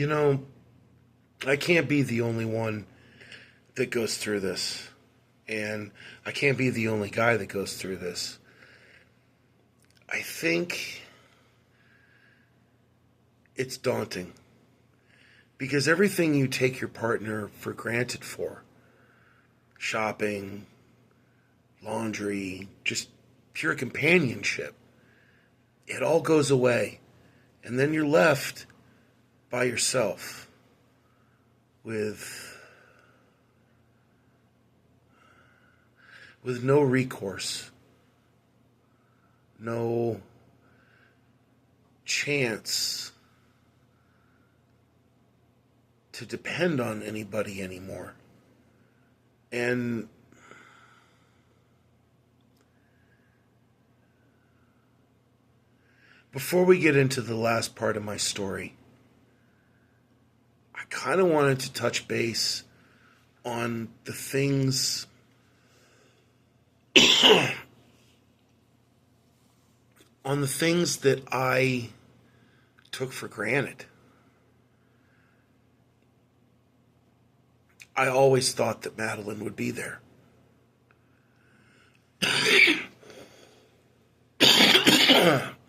You know, I can't be the only one that goes through this. And I can't be the only guy that goes through this. I think it's daunting because everything you take your partner for granted for, shopping, laundry, just pure companionship, it all goes away. And then you're left by yourself with no recourse, no chance to depend on anybody anymore. And before we get into the last part of my story, I kind of wanted to touch base on the things that I took for granted. I always thought that Madeline would be there.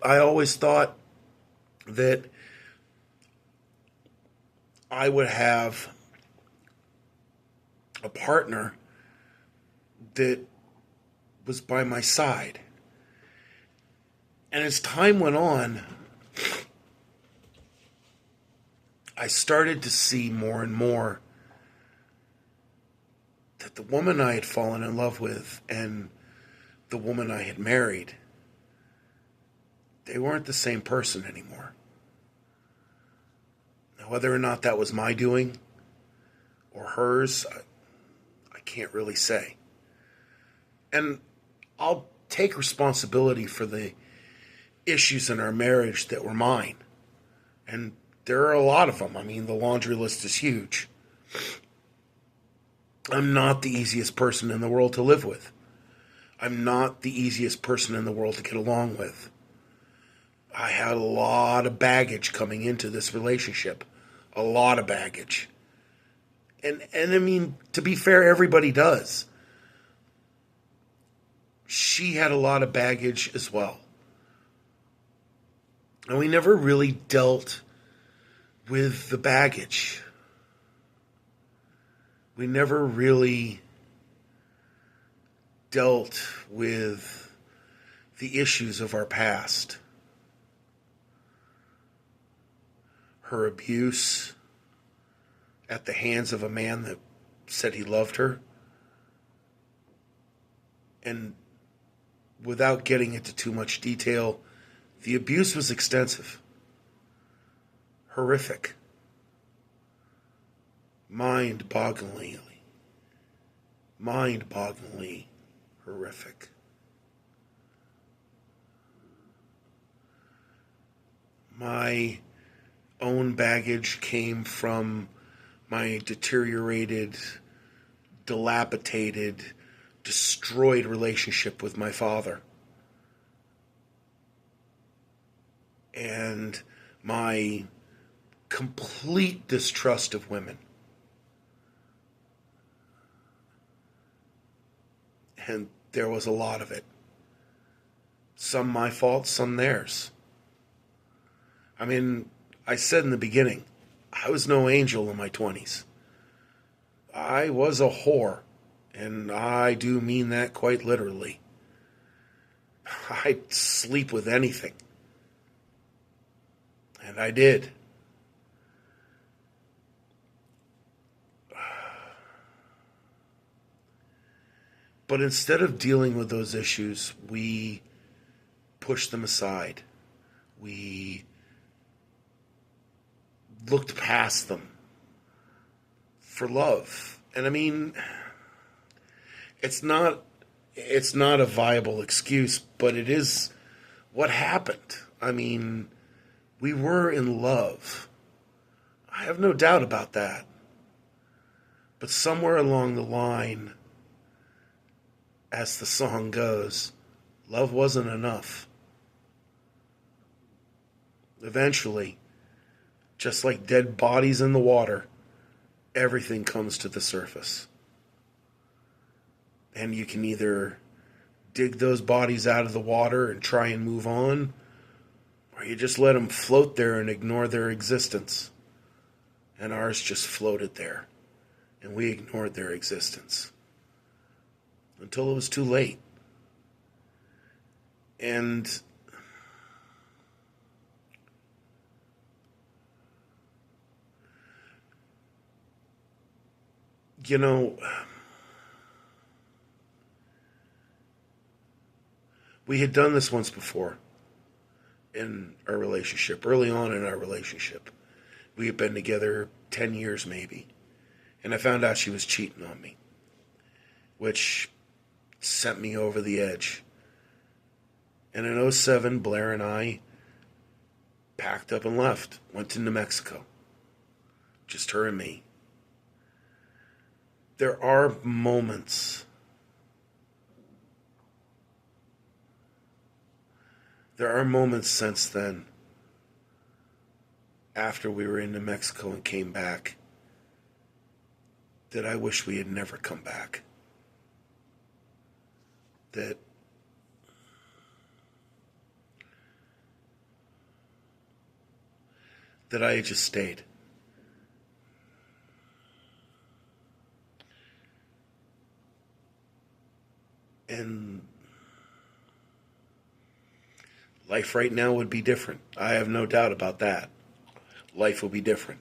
I always thought that I would have a partner that was by my side. And as time went on, I started to see more and more that the woman I had fallen in love with and the woman I had married, they weren't the same person anymore. Now, whether or not that was my doing or hers, I can't really say. And I'll take responsibility for the issues in our marriage that were mine. And there are a lot of them. I mean, the laundry list is huge. I'm not the easiest person in the world to live with. I'm not the easiest person in the world to get along with. I had a lot of baggage coming into this relationship. A lot of baggage. And I mean, to be fair, everybody does. She had a lot of baggage as well. And we never really dealt with the baggage. We never really dealt with the issues of our past. Her abuse at the hands of a man that said he loved her. And without getting into too much detail, the abuse was extensive. Horrific. Mind-bogglingly horrific. My own baggage came from my deteriorated, dilapidated, destroyed relationship with my father. And my complete distrust of women. And there was a lot of it. Some my fault, some theirs. I mean, I said in the beginning, I was no angel in my 20s. I was a whore, and I do mean that quite literally. I'd sleep with anything. And I did. But instead of dealing with those issues, we pushed them aside. We looked past them for love. And I mean, it's not a viable excuse, but it is what happened. I mean, we were in love. I have no doubt about that. But somewhere along the line, as the song goes, love wasn't enough. Eventually, Just like dead bodies in the water, everything comes to the surface. And you can either dig those bodies out of the water and try and move on, or you just let them float there and ignore their existence. And ours just floated there, and we ignored their existence until it was too late. And you know, we had done this once before in our relationship, early on in our relationship. We had been together 10 years maybe, and I found out she was cheating on me, which sent me over the edge. And in '07, Blair and I packed up and left, went to New Mexico. Just her and me. There are moments. There are moments since then, after we were in New Mexico and came back, that I wish we had never come back. That I had just stayed. And life right now would be different. I have no doubt about that. Life will be different.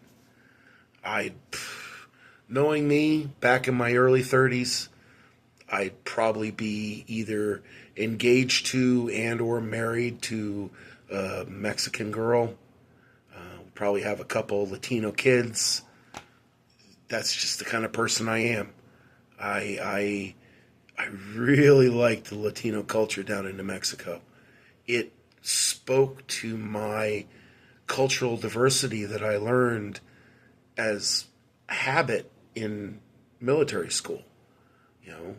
Knowing me back in my early 30s, I'd probably be either engaged to and or married to a Mexican girl. Probably have a couple Latino kids. That's just the kind of person I am. I really like the Latino culture down in New Mexico. It spoke to my cultural diversity that I learned as a habit in military school, you know.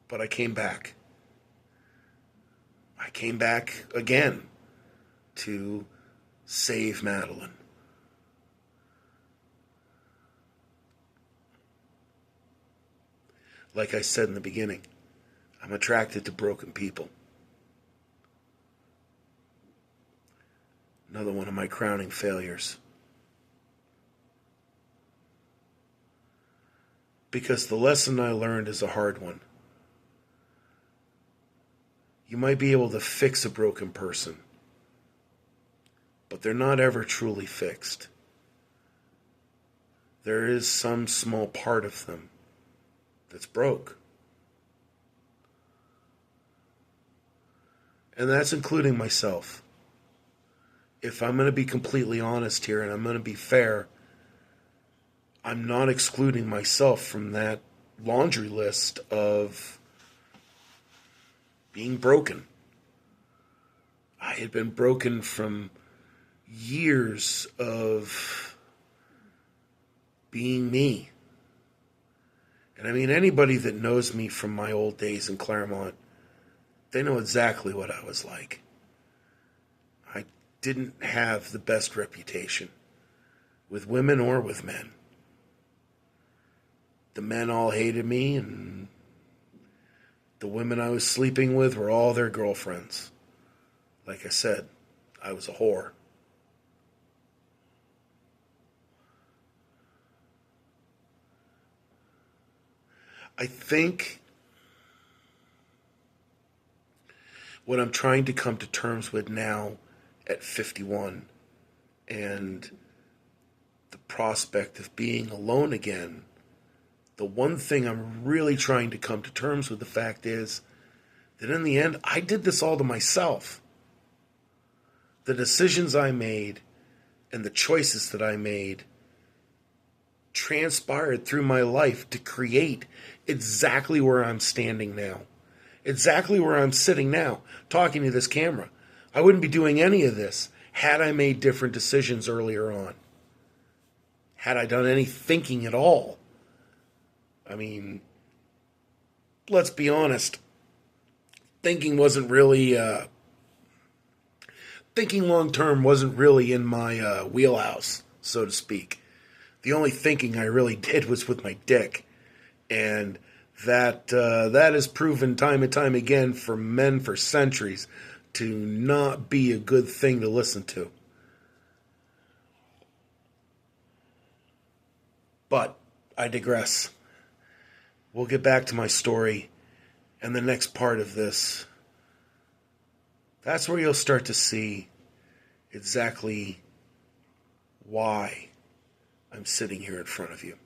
But I came back. I came back again to save Madeline. Like I said in the beginning, I'm attracted to broken people. Another one of my crowning failures. Because the lesson I learned is a hard one. You might be able to fix a broken person, but they're not ever truly fixed. There is some small part of them that's broke. And that's including myself. If I'm going to be completely honest here and I'm going to be fair, I'm not excluding myself from that laundry list of being broken. I had been broken from years of being me. And I mean, anybody that knows me from my old days in Claremont, they know exactly what I was like. I didn't have the best reputation with women or with men. The men all hated me, and the women I was sleeping with were all their girlfriends. Like I said, I was a whore. I think what I'm trying to come to terms with now at 51 and the prospect of being alone again, the one thing I'm really trying to come to terms with the fact is that in the end, I did this all to myself. The decisions I made and the choices that I made transpired through my life to create exactly where I'm standing now. Exactly where I'm sitting now, talking to this camera. I wouldn't be doing any of this had I made different decisions earlier on. Had I done any thinking at all. I mean, let's be honest. Thinking wasn't really thinking long term wasn't really in my wheelhouse, so to speak. The only thinking I really did was with my dick, and that has proven time and time again for men for centuries to not be a good thing to listen to. But I digress. We'll get back to my story and the next part of this. That's where you'll start to see exactly why I'm sitting here in front of you.